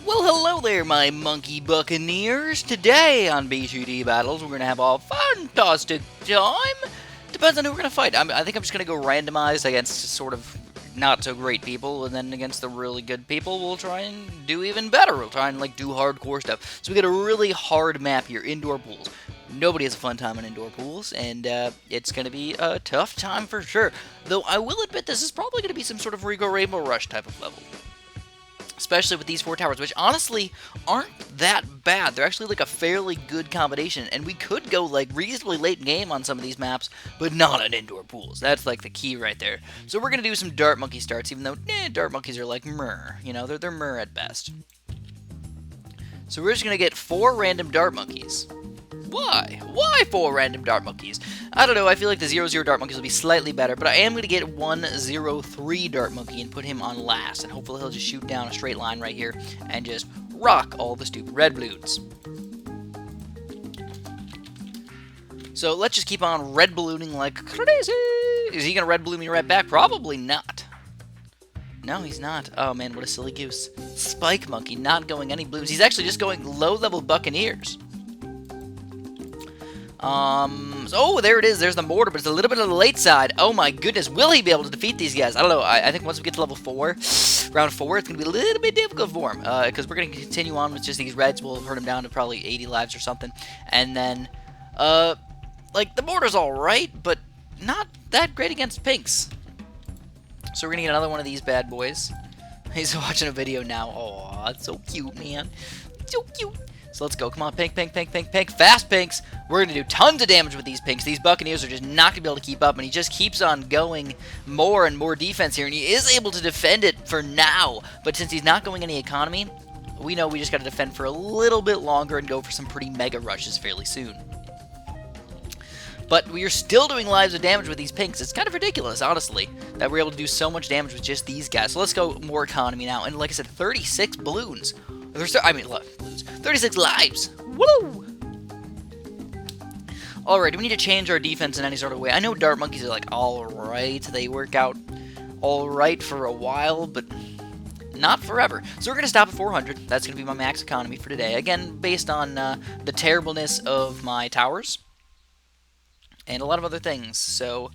Well, hello there, my monkey buccaneers. Today on BTD Battles, we're going to have a fantastic time. Depends on who we're going to fight. I think I'm just going to go randomized against sort of not so great people, and then against the really good people, we'll try and do even better. We'll try and do hardcore stuff. So we got a really hard map here, indoor pools. Nobody has a fun time in indoor pools, and it's going to be a tough time for sure. Though I will admit this is probably going to be some sort of Regal Rainbow Rush type of level. Especially with these 4 towers, which honestly aren't that bad. They're actually a fairly good combination, and we could go reasonably late in game on some of these maps, but not on indoor pools. That's the key right there. So we're gonna do some dart monkey starts, even though dart monkeys are meh, you know, they're meh at best. So we're just gonna get 4 random dart monkeys. Why? Why 4 random dart monkeys? I don't know, I feel like the 0-0 dart monkeys will be slightly better, but I am going to get 1-0-3 dart monkey and put him on last, and hopefully he'll just shoot down a straight line right here and just rock all the stupid red balloons. So let's just keep on red ballooning like crazy. Is he going to red balloon me right back? Probably not. No, he's not. Oh man, what a silly goose. Spike monkey not going any balloons. He's actually just going low-level buccaneers. Oh, there it is. There's the mortar, but it's a little bit on the late side. Oh my goodness, will he be able to defeat these guys? I don't know. I think once we get to level 4, round 4, it's going to be a little bit difficult for him, because we're going to continue on with just these reds. We'll hurt him down to probably 80 lives or something, and then, the mortar's alright, but not that great against pinks. So we're going to get another one of these bad boys. He's watching a video now. Oh, it's so cute, man. So cute. So let's go. Come on, pink, pink, pink, pink, pink. Fast pinks. We're going to do tons of damage with these pinks. These buccaneers are just not going to be able to keep up, and he just keeps on going more and more defense here, and he is able to defend it for now. But since he's not going any economy, we know we just got to defend for a little bit longer and go for some pretty mega rushes fairly soon. But we are still doing lives of damage with these pinks. It's kind of ridiculous, honestly, that we're able to do so much damage with just these guys. So let's go more economy now. And like I said, 36 balloons. I mean, look, 36 lives. Woo! Alright, do we need to change our defense in any sort of way? I know dart monkeys are alright. They work out alright for a while, but not forever. So we're going to stop at 400. That's going to be my max economy for today. Again, based on the terribleness of my towers. And a lot of other things. So,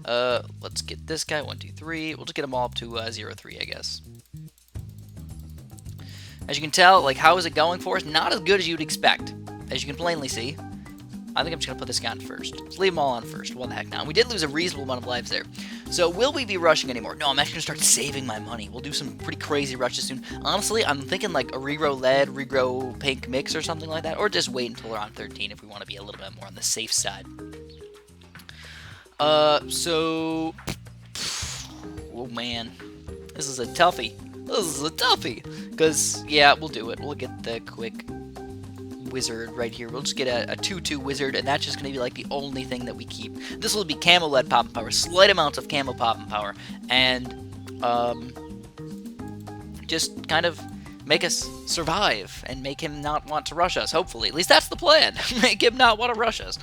let's get this guy, 1, 2, 3. We'll just get them all up to 0, 3, I guess. As you can tell, how is it going for us? Not as good as you'd expect. As you can plainly see. I think I'm just going to put this guy on first. Let's leave them all on first. What the heck now? We did lose a reasonable amount of lives there. So, will we be rushing anymore? No, I'm actually going to start saving my money. We'll do some pretty crazy rushes soon. Honestly, I'm thinking a regrow lead, regrow pink mix or something like that. Or just wait until we're on 13 if we want to be a little bit more on the safe side. Oh man. This is a toughie. This is a toughie. Because, yeah, we'll do it. We'll get the quick wizard right here. We'll just get a 2-2 wizard, and that's just going to be the only thing that we keep. This will be camo lead pop and power, slight amounts of camo pop and power, and just kind of make us survive and make him not want to rush us, hopefully. At least that's the plan. Make him not want to rush us.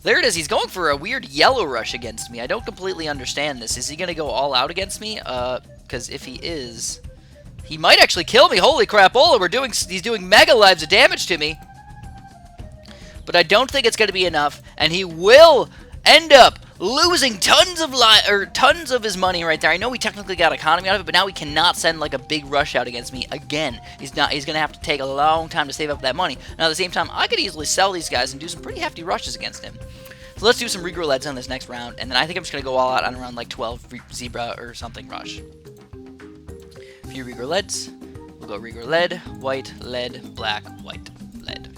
There it is. He's going for a weird yellow rush against me. I don't completely understand this. Is he going to go all out against me? Because if he is, he might actually kill me. Holy crapola, he's doing mega lives of damage to me. But I don't think it's going to be enough, and he will end up losing tons of his money right there. I know we technically got economy out of it, but now we cannot send a big rush out against me again. He's going to have to take a long time to save up that money. Now at the same time, I could easily sell these guys and do some pretty hefty rushes against him. So let's do some regrow leads on this next round, and then I think I'm just going to go all out on around 12 zebra or something rush. A few regrow leads. We'll go regrow lead, white, lead, black, white, lead.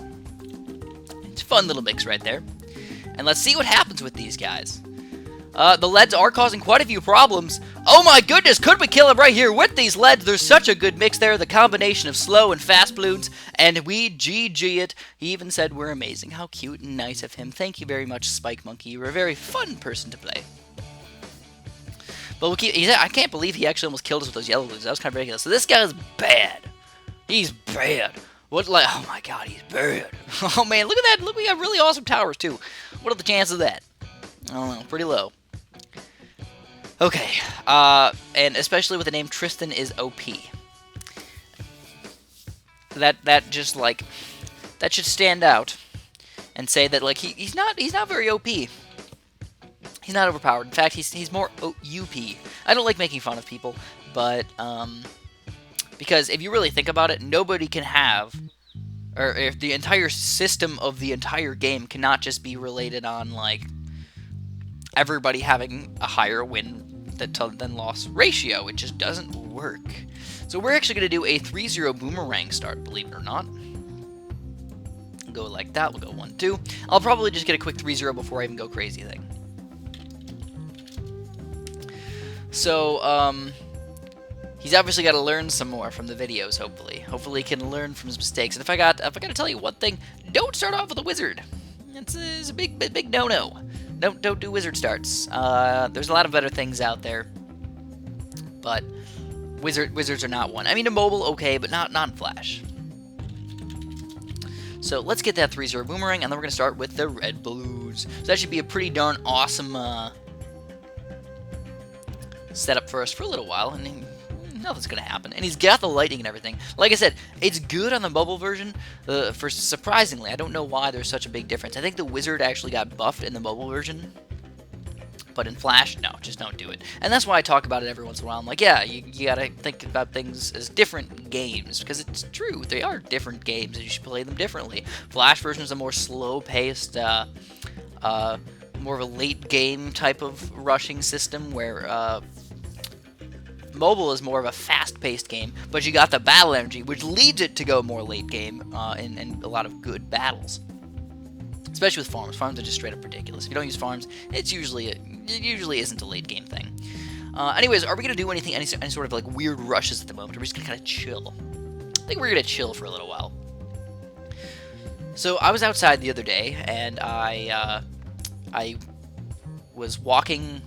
It's a fun little mix right there. And let's see what happens with these guys. The leads are causing quite a few problems. Oh my goodness, could we kill him right here with these leads? There's such a good mix there, the combination of slow and fast balloons, and we GG it. He even said we're amazing. How cute and nice of him. Thank you very much, Spike Monkey. You're a very fun person to play. But we'll keep. I can't believe he actually almost killed us with those yellow balloons. That was kind of ridiculous. So this guy's bad. He's bad. What, oh my god, he's bad. Oh man, look at that. Look, we got really awesome towers too. What are the chances of that? I don't know, pretty low. Okay, and especially with the name Tristan is OP. that just like that should stand out and say that like he's not very OP. He's not overpowered. In fact, he's more UP. I don't like making fun of people, but because if you really think about it, nobody can have, or if the entire system of the entire game cannot just be related on like everybody having a higher win than loss ratio. It just doesn't work. So we're actually going to do a 3-0 boomerang start, believe it or not. Go like that. We'll go 1-2. I'll probably just get a quick 3-0 before I even go crazy thing. So, he's obviously got to learn some more from the videos, hopefully. Hopefully he can learn from his mistakes. And if I got to tell you one thing, don't start off with a wizard. It's a big no-no. Don't do wizard starts. There's a lot of better things out there, but wizards are not one. I mean, a mobile, okay, but not in Flash. So let's get that 3-0 boomerang, and then we're going to start with the red balloons. So that should be a pretty darn awesome setup for us for a little while, and nothing's going to happen. And he's got the lightning and everything. Like I said, it's good on the mobile version. For surprisingly, I don't know why there's such a big difference. I think the wizard actually got buffed in the mobile version, but in Flash, no, just don't do it. And that's why I talk about it every once in a while. I'm like, yeah, you got to think about things as different games, because it's true. They are different games, and you should play them differently. Flash version is a more slow-paced, more of a late-game type of rushing system, where mobile is more of a fast-paced game, but you got the battle energy, which leads it to go more late game in a lot of good battles. Especially with farms. Farms are just straight up ridiculous. If you don't use farms, it usually isn't a late game thing. Anyways, are we gonna do any sort of like weird rushes at the moment? Or are we just gonna kind of chill? I think we're gonna chill for a little while. So I was outside the other day, and I was walking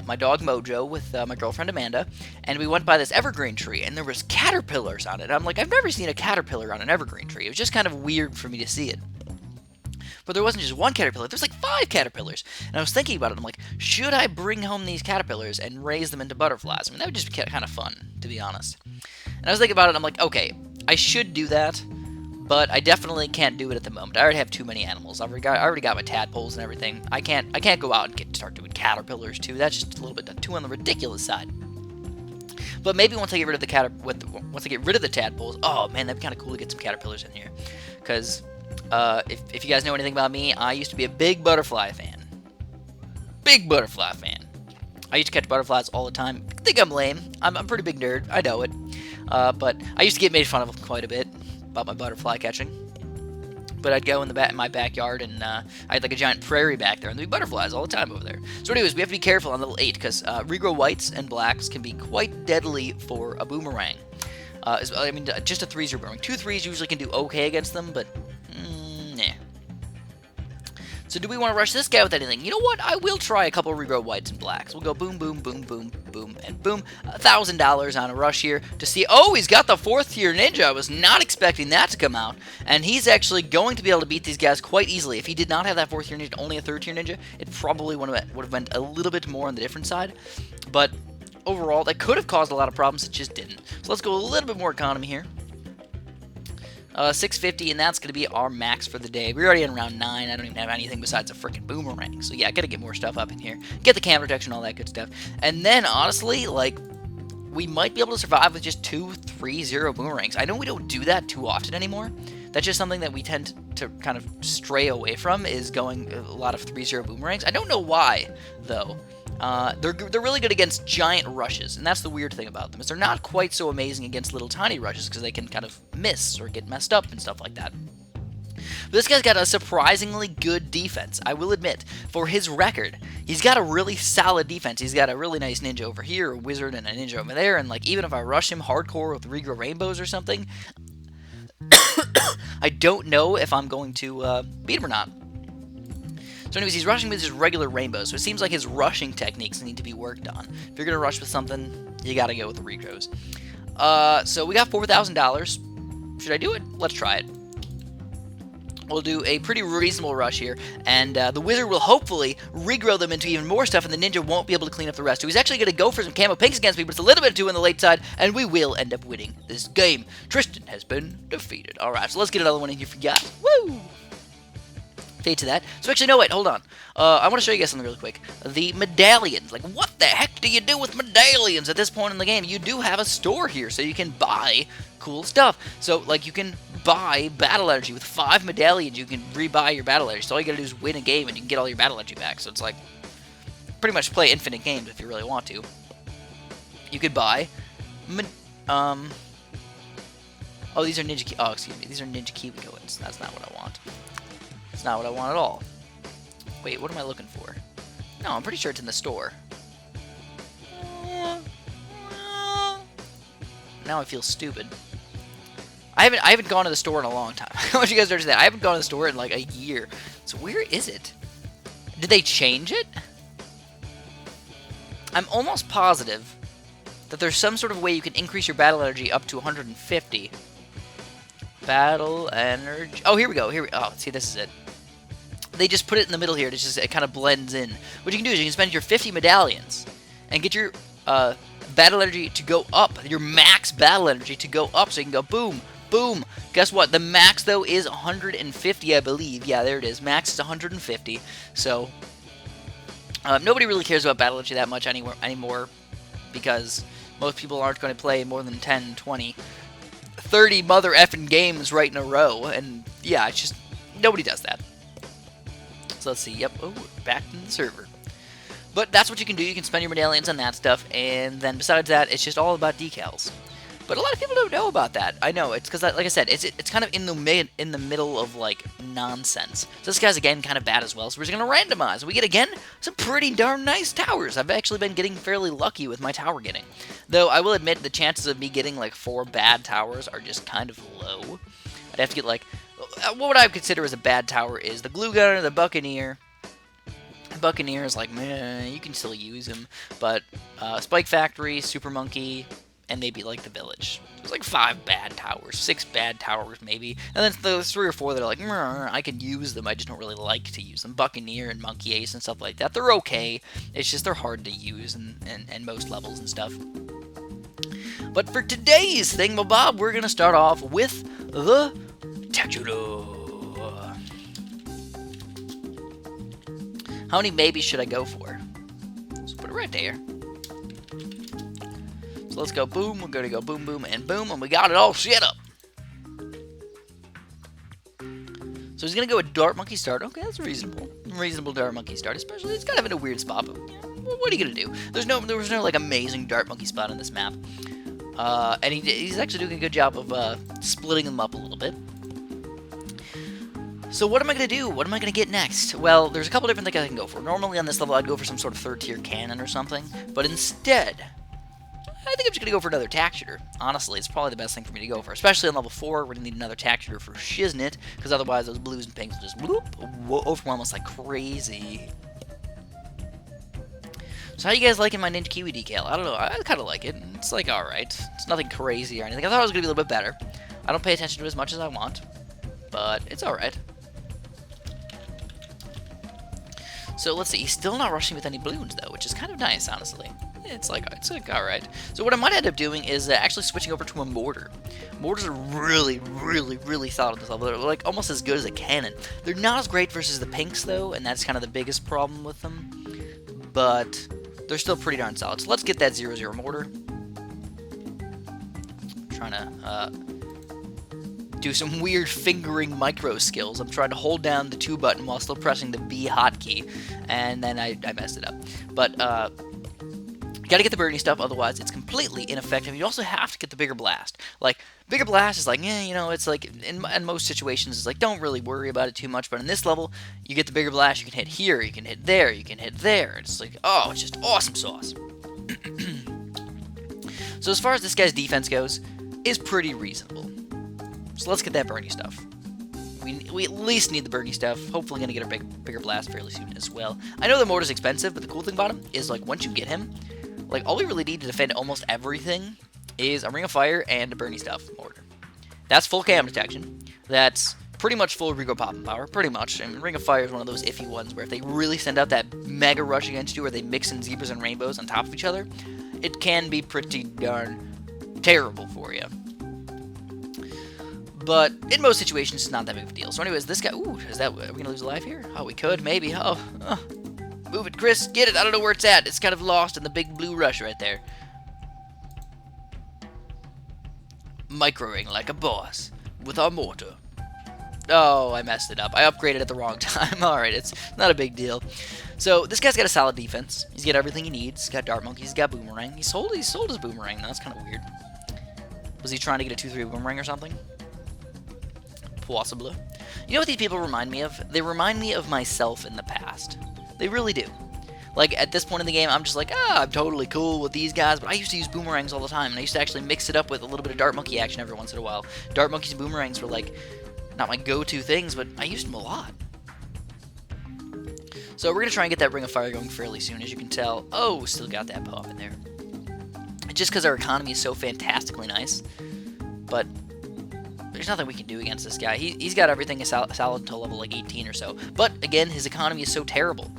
my dog Mojo with my girlfriend Amanda, and we went by this evergreen tree, and there was caterpillars on it. I'm like, I've never seen a caterpillar on an evergreen tree. It was just kind of weird for me to see it. But there wasn't just one caterpillar. There's like 5 caterpillars. And I was thinking about it. I'm like, should I bring home these caterpillars and raise them into butterflies? I mean, that would just be kind of fun, to be honest. And I was thinking about it. I'm like, okay, I should do that, but I definitely can't do it at the moment. I already have too many animals. I already got my tadpoles and everything. I can't go out and start doing caterpillars too. That's just a little bit too on the ridiculous side. But maybe once I get rid of the tadpoles, oh man, that'd be kind of cool to get some caterpillars in here, because if you guys know anything about me, I used to be a big butterfly fan. Big butterfly fan. I used to catch butterflies all the time. I think I'm lame. I'm a pretty big nerd. I know it. But I used to get made fun of quite a bit about my butterfly catching. But I'd go in my backyard, and I had like a giant prairie back there, and there'd be butterflies all the time over there. So anyways, we have to be careful on level 8, because regrow whites and blacks can be quite deadly for a boomerang. I mean, just a 3-0 boomerang. 2 3s usually can do okay against them, but nah. So do we want to rush this guy with anything? You know what? I will try a couple of regrow whites and blacks. We'll go boom, boom, boom, boom, boom, and boom. $1,000 on a rush here to see. Oh, he's got the 4th tier ninja. I was not expecting that to come out. And he's actually going to be able to beat these guys quite easily. If he did not have that 4th tier ninja, only a 3rd tier ninja, it probably would have went a little bit more on the different side. But overall, that could have caused a lot of problems. It just didn't. So let's go a little bit more economy here. 650, and that's going to be our max for the day. We're already in round 9. I don't even have anything besides a freaking boomerang. So yeah, I got to get more stuff up in here. Get the cam protection, all that good stuff. And then, honestly, like, we might be able to survive with just 2 3-0 boomerangs. I know we don't do that too often anymore. That's just something that we tend to kind of stray away from, is going a lot of 3-0 boomerangs. I don't know why, though. They're really good against giant rushes, and that's the weird thing about them, is they're not quite so amazing against little tiny rushes, because they can kind of miss or get messed up and stuff like that. But this guy's got a surprisingly good defense, I will admit. For his record, he's got a really solid defense. He's got a really nice ninja over here, a wizard, and a ninja over there, and like even if I rush him hardcore with regrow rainbows or something, I don't know if I'm going to beat him or not. So anyways, he's rushing with his regular rainbows, so it seems like his rushing techniques need to be worked on. If you're going to rush with something, you got to go with the regrows. So we got $4,000. Should I do it? Let's try it. we'll do a pretty reasonable rush here, and the wizard will hopefully regrow them into even more stuff, and the ninja won't be able to clean up the rest. So he's actually going to go for some camo pinks against me, but it's a little bit too on the late side, and we will end up winning this game. Tristan has been defeated. Alright, so let's get another one in here if you got. Woo! Fade to that. So actually, no, wait, hold on. I want to show you guys something really quick. The medallions. Like, what the heck do you do with medallions at this point in the game? You do have a store here, so you can buy cool stuff. So, like, you can buy battle energy. With 5 medallions, you can rebuy your battle energy. So all you gotta do is win a game, and you can get all your battle energy back. So it's like, pretty much play infinite games if you really want to. You could buy... oh, these are ninja... Oh, excuse me. These are ninja kiwi coins. That's not what I want. That's not what I want at all. Wait, what am I looking for? No, I'm pretty sure it's in the store. Now I feel stupid. I haven't gone to the store in a long time. I want you guys to understand. I haven't gone to the store in like a year. So where is it? Did they change it? I'm almost positive that there's some sort of way you can increase your battle energy up to 150. Battle energy. Oh, here we go. Oh, see, this is it. They just put it in the middle here. It kind of blends in. What you can do is you can spend your 50 medallions and get your battle energy to go up. Your max battle energy to go up, so you can go boom, boom. Guess what? The max though is 150, I believe. Yeah, there it is. Max is 150. So nobody really cares about battle energy that much anymore, because most people aren't going to play more than 10, 20, 30 mother effing games right in a row, and yeah, it's just nobody does that. So let's see. Yep. Oh, back in the server. But that's what you can do. You can spend your medallions on that stuff, and then besides that, it's just all about decals. But a lot of people don't know about that. I know. It's because, like I said, it's kind of in the middle of like nonsense. So this guy's again kind of bad as well. So we're just gonna randomize. We get again some pretty darn nice towers. I've actually been getting fairly lucky with my tower getting. Though I will admit the chances of me getting like 4 bad towers are just kind of low. I'd have to get like, what I would consider as a bad tower is the glue gunner, the buccaneer. Buccaneer is like, meh, you can still use him, but Spike Factory, Super Monkey, and maybe like the village. There's like 5 bad towers, 6 bad towers maybe, and then there's 3 or 4 that are like, I can use them, I just don't really like to use them. Buccaneer and Monkey Ace and stuff like that, they're okay. It's just they're hard to use and most levels and stuff. But for today's thingamabob, we're gonna start off with the Texture. How many maybes should I go for? Let's put it right there. So let's go boom. We're going to go boom, boom, and boom. And we got it all set up. So he's going to go with Dart Monkey Start. Okay, that's reasonable. Reasonable Dart Monkey Start. Especially, it's kind of in a weird spot. But yeah, what are you going to do? There was no like amazing Dart Monkey spot on this map. And he's actually doing a good job of splitting them up a little bit. So what am I going to do? What am I going to get next? Well, there's a couple different things I can go for. Normally on this level, I'd go for some sort of 3rd-tier cannon or something. But instead, I think I'm just going to go for another tack shooter. Honestly, it's probably the best thing for me to go for. Especially on level 4, we're going to need another tack shooter for shiznit. Because otherwise, those blues and pinks will just whoop, overwhelm us like crazy. So how you guys liking my Ninja Kiwi decal? I don't know. I kind of like it. It's like alright. It's nothing crazy or anything. I thought it was going to be a little bit better. I don't pay attention to it as much as I want. But it's alright. So let's see, he's still not rushing with any balloons though, which is kind of nice, honestly. It's like alright. So what I might end up doing is actually switching over to a mortar. Mortars are really, really, really solid on this level. They're like almost as good as a cannon. They're not as great versus the pinks though, and that's kind of the biggest problem with them. But they're still pretty darn solid. So let's get that 0-0 mortar. I'm trying to do some weird fingering micro skills. I'm trying to hold down the 2 button while still pressing the B hotkey, and then I messed it up. But gotta get the birdie stuff, otherwise it's completely ineffective. You also have to get the bigger blast. Like, bigger blast is like, you know, it's like, in most situations, it's like, don't really worry about it too much, but in this level, you get the bigger blast, you can hit here, you can hit there, you can hit there. It's like, oh, it's just awesome sauce. So as far as this guy's defense goes, is pretty reasonable. So let's get that Bernie stuff. We at least need the Bernie stuff. Hopefully gonna get a bigger blast fairly soon as well. I know the mortar's expensive, but the cool thing about him is, like, once you get him, like, all we really need to defend almost everything is a Ring of Fire and a Bernie stuff mortar. That's full cam detection. That's pretty much full Regal popping power, pretty much. I mean, Ring of Fire is one of those iffy ones where if they really send out that mega rush against you, or they mix in zebras and rainbows on top of each other, it can be pretty darn terrible for you. But in most situations, it's not that big of a deal. So anyways, this guy, ooh, are we going to lose a life here? Oh, we could, maybe. Oh, move it, Chris, get it. I don't know where it's at. It's kind of lost in the big blue rush right there. Microing like a boss with our mortar. Oh, I messed it up. I upgraded at the wrong time. Alright, it's not a big deal. So, this guy's got a solid defense. He's got everything he needs. He's got Dart Monkey. He's got Boomerang. He sold his Boomerang. That's kind of weird. Was he trying to get a 2-3 Boomerang or something? Possibly. You know what these people remind me of? They remind me of myself in the past. They really do. Like, at this point in the game, I'm just like, I'm totally cool with these guys, but I used to use Boomerangs all the time, and I used to actually mix it up with a little bit of Dart Monkey action every once in a while. Dart Monkeys and Boomerangs were, like, not my go-to things, but I used them a lot. So we're going to try and get that Ring of Fire going fairly soon, as you can tell. Oh, still got that pop in there. Just because our economy is so fantastically nice, but there's nothing we can do against this guy. He's got everything solid until level like 18 or so. But again, his economy is so terrible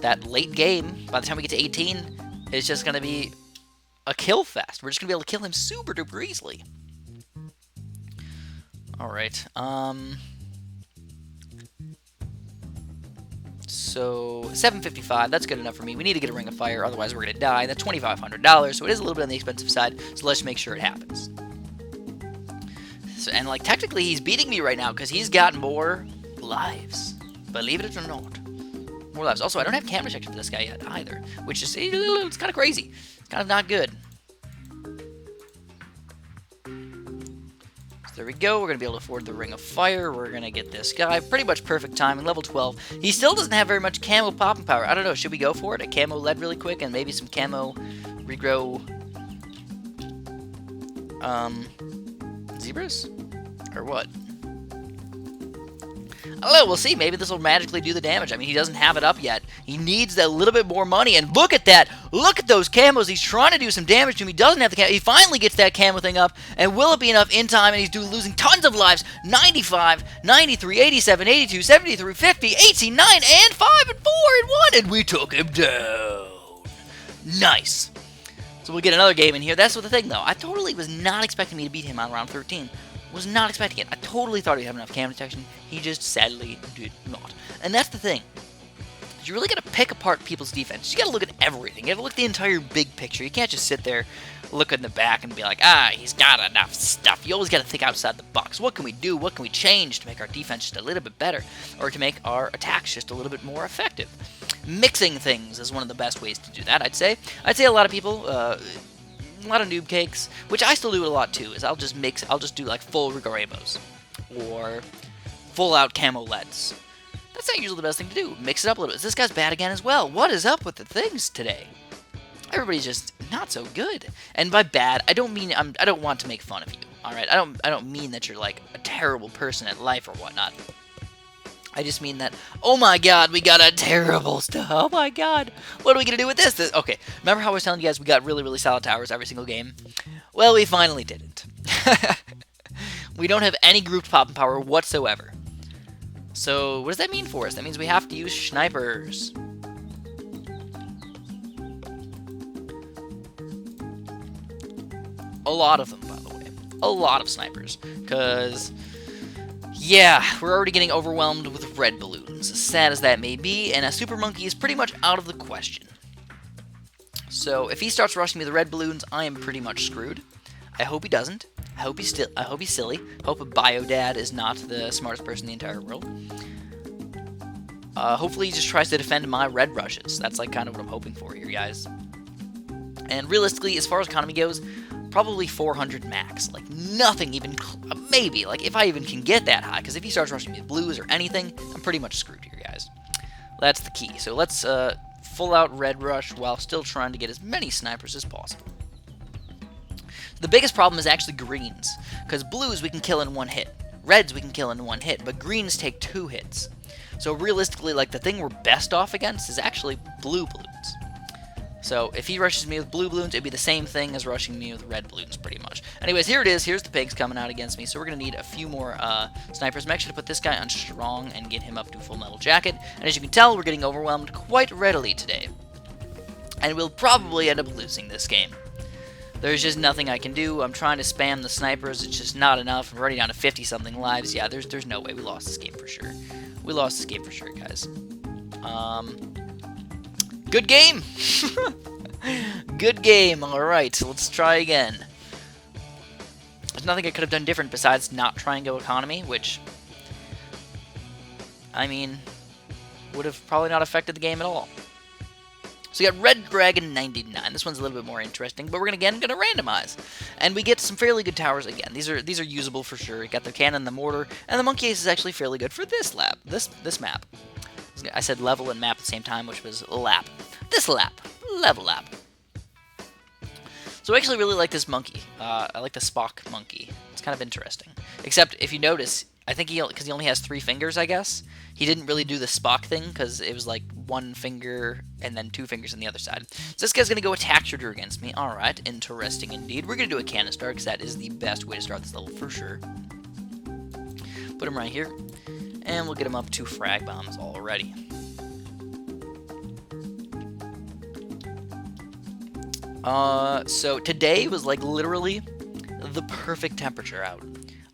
that late game, by the time we get to 18, it's just going to be a kill fest. We're just going to be able to kill him super duper easily. Alright, so 755, that's good enough for me. We need to get a Ring of Fire, otherwise we're going to die. That's $2,500, so it is a little bit on the expensive side, so let's make sure it happens. So, and, like, technically he's beating me right now, because he's got more lives. Believe it or not. More lives. Also, I don't have camera protection for this guy yet, either, which is, it's kind of crazy. It's kind of not good. There we go. We're going to be able to afford the Ring of Fire. We're going to get this guy. Pretty much perfect timing. Level 12. He still doesn't have very much camo popping power. I don't know. Should we go for it? A camo lead really quick and maybe some camo regrow zebras? Or what? I don't know. We'll see. Maybe this will magically do the damage. I mean, he doesn't have it up yet. He needs that little bit more money. And look at that. Look at those camos. He's trying to do some damage to him. He doesn't have the camo. He finally gets that camo thing up. And will it be enough in time? And he's losing tons of lives. 95, 93, 87, 82, 73, 50, 18, 9, and 5, and 4, and 1. And we took him down. Nice. So we'll get another game in here. That's the thing, though. I totally was not expecting me to beat him on round 13. Was not expecting it. I totally thought he'd have enough camo detection. He just sadly did not. And that's the thing. You really got to pick apart people's defense. You got to look at everything. You got to look at the entire big picture. You can't just sit there, look in the back, and be like, he's got enough stuff. You always got to think outside the box. What can we do? What can we change to make our defense just a little bit better, or to make our attacks just a little bit more effective? Mixing things is one of the best ways to do that, I'd say. I'd say a lot of people, a lot of noob cakes, which I still do a lot too, is I'll just do like full Rigo Rainbows, or full out camo leads. That's not usually the best thing to do. Mix it up a little bit. This guy's bad again as well. What is up with the things today? Everybody's just not so good. And by bad, I don't mean I don't want to make fun of you. All right, I don't mean that you're like a terrible person at life or whatnot. I just mean that, oh my god, we got a terrible stuff. Oh my god, what are we gonna do with this? Okay, remember how I was telling you guys we got really, really solid towers every single game? Well, we finally didn't. We don't have any grouped popping power whatsoever. So, what does that mean for us? That means we have to use snipers. A lot of them, by the way. A lot of snipers. Because, yeah, we're already getting overwhelmed with red balloons. As sad as that may be, and a super monkey is pretty much out of the question. So, if he starts rushing me with the red balloons, I am pretty much screwed. I hope he doesn't. I hope he's silly. I hope a bio-dad is not the smartest person in the entire world. Hopefully he just tries to defend my red rushes. That's like kind of what I'm hoping for here, guys. And realistically, as far as economy goes, probably 400 max. Like nothing even, maybe, like if I even can get that high. Because if he starts rushing me with blues or anything, I'm pretty much screwed here, guys. That's the key. So let's full out red rush while still trying to get as many snipers as possible. The biggest problem is actually greens, because blues we can kill in one hit, reds we can kill in one hit, but greens take 2 hits. So realistically, like the thing we're best off against is actually blue balloons. So if he rushes me with blue balloons, it'd be the same thing as rushing me with red balloons, pretty much. Anyways, here it is. Here's the pigs coming out against me. So we're going to need a few more snipers. I'm actually going to put this guy on strong and get him up to full metal jacket. And as you can tell, we're getting overwhelmed quite readily today. And we'll probably end up losing this game. There's just nothing I can do. I'm trying to spam the snipers. It's just not enough. I'm already down to 50-something lives. Yeah, there's no way. We lost this game for sure. We lost this game for sure, guys. Good game! Good game. Alright, let's try again. There's nothing I could have done different besides not try and go economy, which, I mean, would have probably not affected the game at all. So we got Red Dragon 99. This one's a little bit more interesting, but we're gonna randomize, and we get some fairly good towers again. These are usable for sure. You got the cannon, the mortar, and the monkey ace is actually fairly good for this lap. This map. I said level and map at the same time, which was lap. This lap, level lap. So I actually really like this monkey. I like the Spock monkey. It's kind of interesting. Except if you notice, I think because he only has 3 fingers, I guess. He didn't really do the Spock thing because it was like 1 finger and then 2 fingers on the other side. So this guy's going to go attack shooter against me. Alright, interesting indeed. We're going to do a cannon start because that is the best way to start this level for sure. Put him right here. And we'll get him up 2 frag bombs already. So today was like literally the perfect temperature out.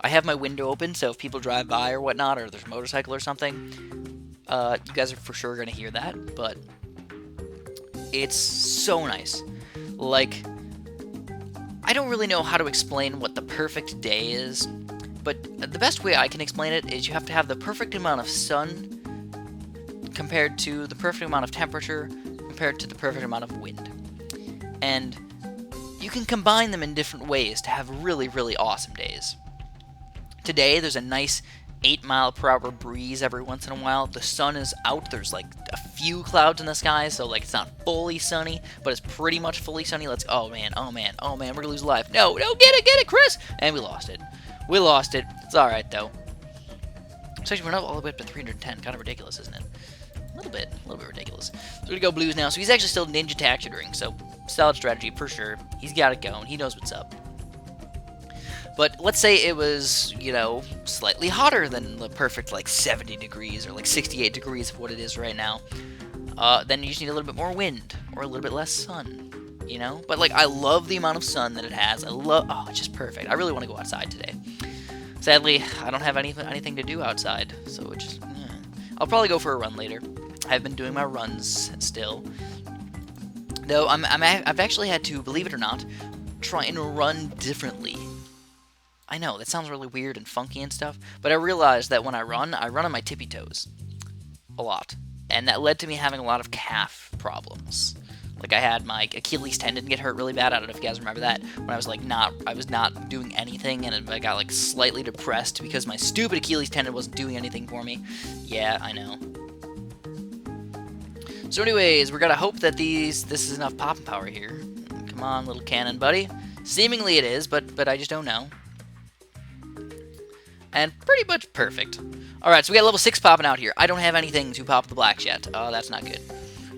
I have my window open, so if people drive by or whatnot, or there's a motorcycle or something, you guys are for sure going to hear that, but it's so nice. Like, I don't really know how to explain what the perfect day is, but the best way I can explain it is you have to have the perfect amount of sun compared to the perfect amount of temperature compared to the perfect amount of wind. And you can combine them in different ways to have really, really awesome days. Today, there's a nice 8-mile-per-hour breeze every once in a while. The sun is out. There's like a few clouds in the sky, so like it's not fully sunny, but it's pretty much fully sunny. Oh man, we're gonna lose life. No, get it, Chris! And we lost it. We lost it. It's alright, though. So actually, we're not all the way up to 310. Kind of ridiculous, isn't it? A little bit ridiculous. So we're gonna go blues now. So he's actually still ninja attack shooting, so solid strategy for sure. He's got it going. He knows what's up. But let's say it was, you know, slightly hotter than the perfect, like, 70 degrees or, like, 68 degrees of what it is right now. Then you just need a little bit more wind or a little bit less sun, you know? But, like, I love the amount of sun that it has. Oh, it's just perfect. I really want to go outside today. Sadly, I don't have anything to do outside, so it's just, I'll probably go for a run later. I've been doing my runs still. Though, I've actually had to, believe it or not, try and run differently. I know, that sounds really weird and funky and stuff, but I realized that when I run on my tippy toes. A lot. And that led to me having a lot of calf problems. Like, I had my Achilles tendon get hurt really bad. I don't know if you guys remember that. When I was, like, I was not doing anything, and I got, like, slightly depressed because my stupid Achilles tendon wasn't doing anything for me. Yeah, I know. So anyways, we're gonna hope that this is enough popping power here. Come on, little cannon buddy. Seemingly it is, but I just don't know. And pretty much perfect. Alright, so we got level 6 popping out here. I don't have anything to pop the blacks yet. Oh, that's not good.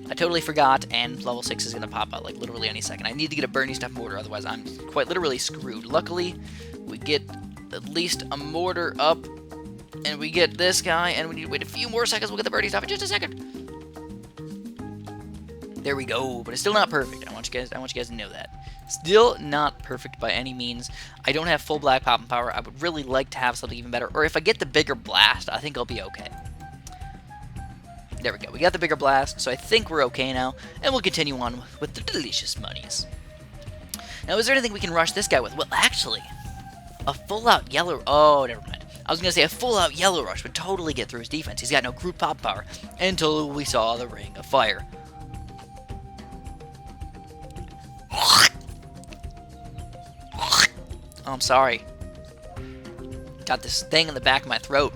I totally forgot, and level 6 is going to pop out, like, literally any second. I need to get a burning stuff mortar, otherwise I'm quite literally screwed. Luckily, we get at least a mortar up, and we get this guy, and we need to wait a few more seconds. We'll get the burning stuff in just a second. There we go, but it's still not perfect. I want you guys to know that. Still not perfect by any means. I don't have full black popping power. I would really like to have something even better. Or if I get the bigger blast, I think I'll be okay. There we go. We got the bigger blast, so I think we're okay now. And we'll continue on with the delicious monies. Now, is there anything we can rush this guy with? Well, actually, a full-out yellow... Oh, never mind. I was going to say a full-out yellow rush would totally get through his defense. He's got no group pop power until we saw the ring of fire. Oh, I'm sorry. Got this thing in the back of my throat.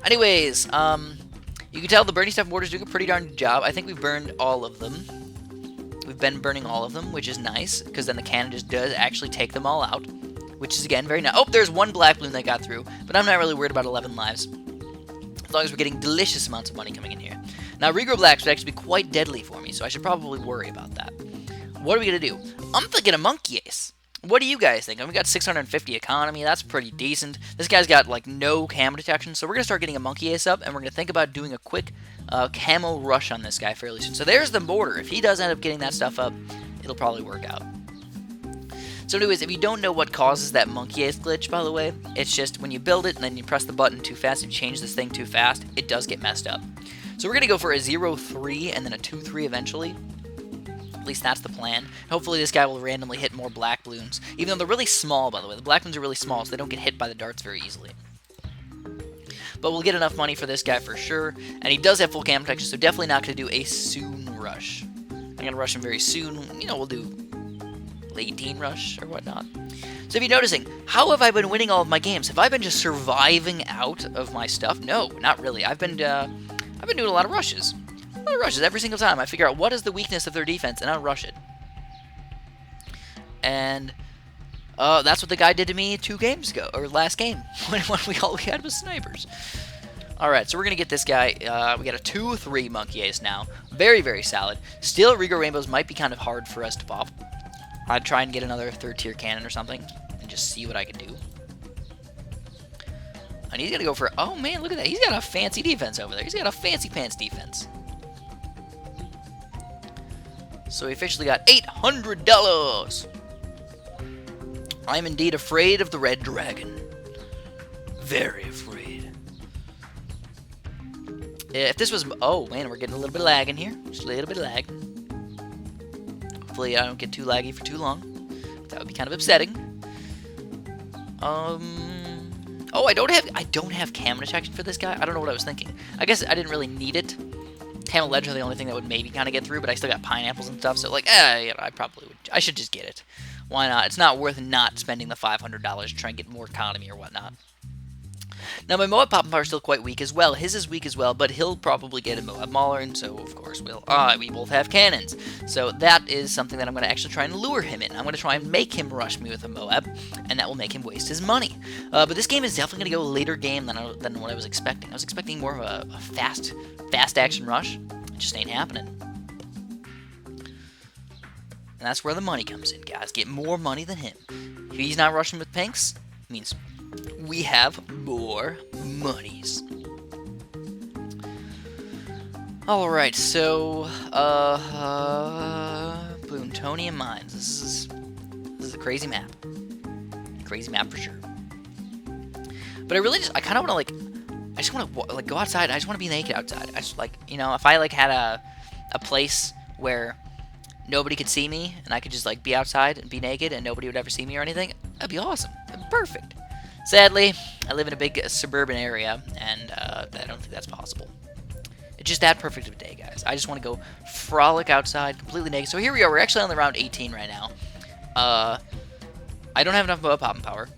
Anyways, you can tell the burning stuff mortar's doing a pretty darn good job. I think we've burned all of them. We've been burning all of them, which is nice, because then the cannon just does actually take them all out, which is, again, very nice. Oh, there's one black balloon that got through, but I'm not really worried about 11 lives, as long as we're getting delicious amounts of money coming in here. Now, regrow blacks would actually be quite deadly for me, so I should probably worry about that. What are we going to do? I'm thinking a monkey ace. What do you guys think? We got 650 economy. That's pretty decent. This guy's got, like, no camo detection, so we're going to start getting a monkey ace up, and we're going to think about doing a quick camo rush on this guy fairly soon. So there's the border. If he does end up getting that stuff up, it'll probably work out. So anyways, if you don't know what causes that monkey ace glitch, by the way, it's just when you build it and then you press the button too fast and change this thing too fast, it does get messed up. So we're going to go for a 0-3 and then a 2-3 eventually. At least that's the plan. Hopefully this guy will randomly hit more black balloons. Even though they're really small, by the way. The black ones are really small, so they don't get hit by the darts very easily. But we'll get enough money for this guy for sure. And he does have full camo protection, so definitely not going to do a soon rush. I'm going to rush him very soon. You know, we'll do late teen rush or whatnot. So if you're noticing, how have I been winning all of my games? Have I been just surviving out of my stuff? No, not really. I've been doing a lot of rushes. A lot of rushes every single time. I figure out what is the weakness of their defense, and I rush it. And that's what the guy did to me 2 games ago, or last game, when all we had was snipers. Alright, so we're going to get this guy. We got a 2-3 monkey ace now. Very, very solid. Still, regrow rainbows might be kind of hard for us to pop. I'd try and get another 3rd tier cannon or something, and just see what I can do. And he's going to go for... Oh, man, look at that. He's got a fancy defense over there. He's got a fancy pants defense. So we officially got $800. I'm indeed afraid of the red dragon. Very afraid. If this was... Oh, man, we're getting a little bit of lag in here. Just a little bit of lag. Hopefully I don't get too laggy for too long. That would be kind of upsetting. Oh, I don't have camo detection for this guy. I don't know what I was thinking. I guess I didn't really need it. Camo ledge are the only thing that would maybe kind of get through, but I still got pineapples and stuff, so like, yeah, I probably would. I should just get it. Why not? It's not worth not spending the $500 to try and get more economy or whatnot. Now, my Moab Poppin' Power is still quite weak as well. His is weak as well, but he'll probably get a Moab Mauler, and so, of course, we both have cannons. So that is something that I'm going to actually try and lure him in. I'm going to try and make him rush me with a Moab, and that will make him waste his money. But this game is definitely going to go a later game than what I was expecting. I was expecting more of a fast action rush. It just ain't happening. And that's where the money comes in, guys. Get more money than him. If he's not rushing with pinks, it means we have more monies. Alright, so, Plutonium Mines. This is a crazy map. Crazy map for sure. But I kind of want to, go outside. I just want to be naked outside. I just, if I, had a place where nobody could see me, and I could just, be outside and be naked, and nobody would ever see me or anything, that'd be awesome. That'd be perfect. Sadly, I live in a big suburban area, and I don't think that's possible. It's just that perfect of a day, guys. I just want to go frolic outside, completely naked. So here we are. We're actually on the round 18 right now. I don't have enough Poppin' Power.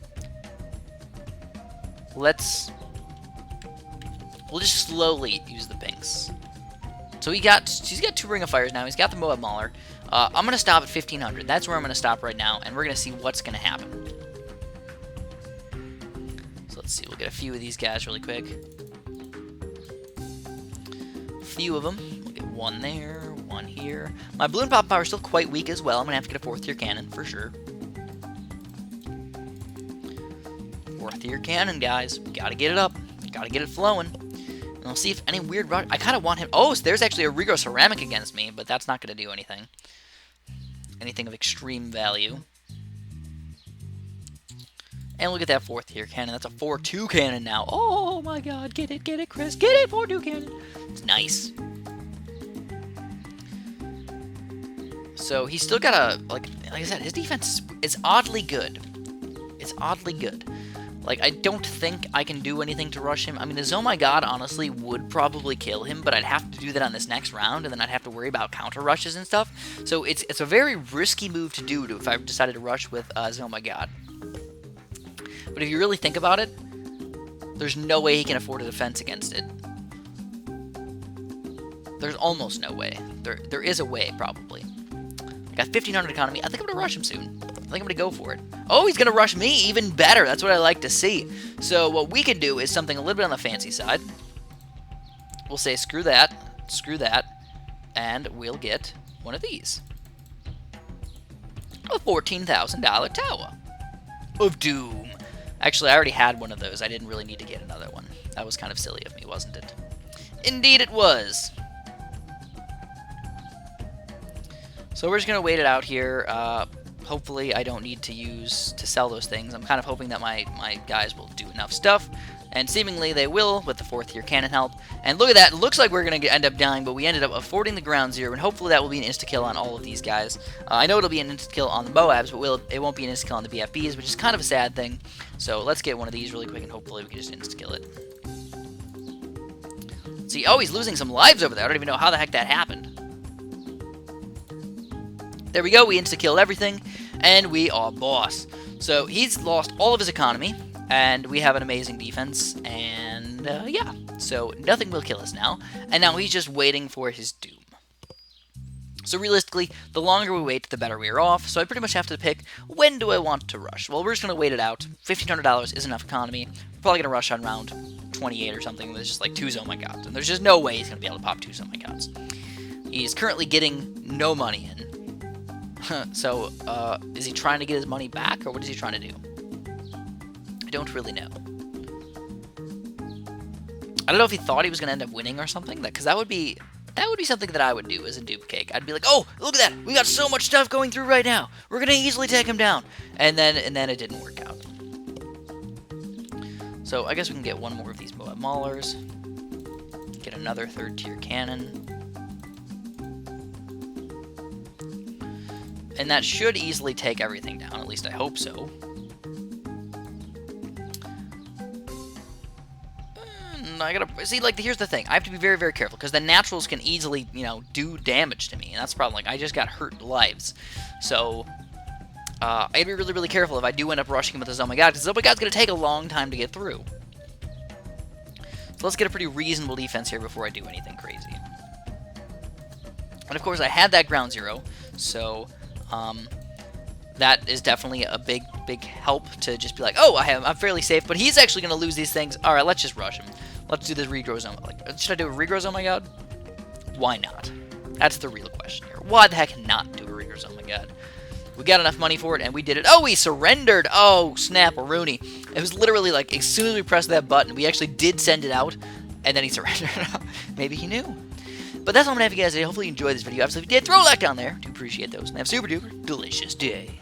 We'll just slowly use the pinks. So he's got 2 Ring of Fires now. He's got the Moab Mauler. I'm going to stop at 1,500. That's where I'm going to stop right now, and we're going to see what's going to happen. Let's see, we'll get a few of these guys really quick. A few of them. We'll get 1 there, 1 here. My Balloon Poppin' Power is still quite weak as well. I'm going to have to get a 4th tier cannon for sure. 4th tier cannon, guys. Gotta get it up. Gotta get it flowing. And we'll see if any weird rush... I kind of want him... Oh, so there's actually a regrow ceramic against me, but that's not going to do anything. Anything of extreme value. And look at that 4th tier cannon. That's a 4-2 cannon now. Oh my god. Get it, Chris. Get it, 4-2 cannon. It's nice. So he's still got a, like I said, his defense is oddly good. It's oddly good. I don't think I can do anything to rush him. I mean, the Oh My God, honestly, would probably kill him, but I'd have to do that on this next round, and then I'd have to worry about counter rushes and stuff. So it's a very risky move to do if I decided to rush with Oh My God. But if you really think about it, there's no way he can afford a defense against it. There's almost no way. There is a way, probably. I got 1,500 economy. I think I'm going to rush him soon. I think I'm going to go for it. Oh, he's going to rush me even better. That's what I like to see. So what we can do is something a little bit on the fancy side. We'll say screw that. screw that, and we'll get one of these. A $14,000 tower of doom. Actually, I already had one of those. I didn't really need to get another one. That was kind of silly of me, wasn't it? Indeed it was. So we're just going to wait it out here. Hopefully I don't need to sell those things. I'm kind of hoping that my guys will do enough stuff. And seemingly they will with the 4th tier cannon help. And look at that. It looks like we're going to end up dying, but we ended up affording the ground 0. And hopefully that will be an insta-kill on all of these guys. I know it'll be an insta-kill on the Moabs, but it won't be an insta-kill on the BFBs, which is kind of a sad thing. So let's get one of these really quick, and hopefully we can just insta-kill it. See, oh, he's losing some lives over there. I don't even know how the heck that happened. There we go. We insta-killed everything, and we are boss. So he's lost all of his economy. And we have an amazing defense, and yeah, so nothing will kill us now, and now he's just waiting for his doom. So realistically, the longer we wait, the better we are off, so I pretty much have to pick, when do I want to rush? Well, we're just going to wait it out. $1,500 is enough economy. We're probably going to rush on round 28 or something. There's just like 2 Oh My Gods, and there's just no way he's going to be able to pop 2 Oh My Gods. He's currently getting no money in. So, is he trying to get his money back, or what is he trying to do? I don't really know. I don't know if he thought he was going to end up winning or something, because that would be something that I would do as a dupe cake. I'd be like, oh, look at that, we got so much stuff going through right now. We're going to easily take him down, and then it didn't work out. So I guess we can get one more of these Moab Maulers, get another 3rd tier cannon, and that should easily take everything down. At least I hope so. I gotta see, like, here's the thing. I have to be very, very careful, because the naturals can easily, you know, do damage to me, and that's the problem. Like, I just got hurt lives. So, I gotta be really, really careful if I do end up rushing him with his Oh My God, because his Oh My God's gonna take a long time to get through. So let's get a pretty reasonable defense here before I do anything crazy. And of course, I had that ground 0, so, that is definitely a big, big help to just be like, oh, I'm fairly safe, but he's actually going to lose these things. All right, let's just rush him. Let's do this regrow zone. Like, should I do a regrow zone? Oh my God? Why not? That's the real question here. Why the heck not do a regrow zone? Oh my God. We got enough money for it, and we did it. Oh, we surrendered. Oh, snap, a Rooney. It was literally like, as soon as we pressed that button, we actually did send it out, and then he surrendered. Maybe he knew. But that's all I'm going to have for you guys today. Hopefully you enjoyed this video. Obviously, if you did, throw a like down there. Do appreciate those. And have a super duper delicious day.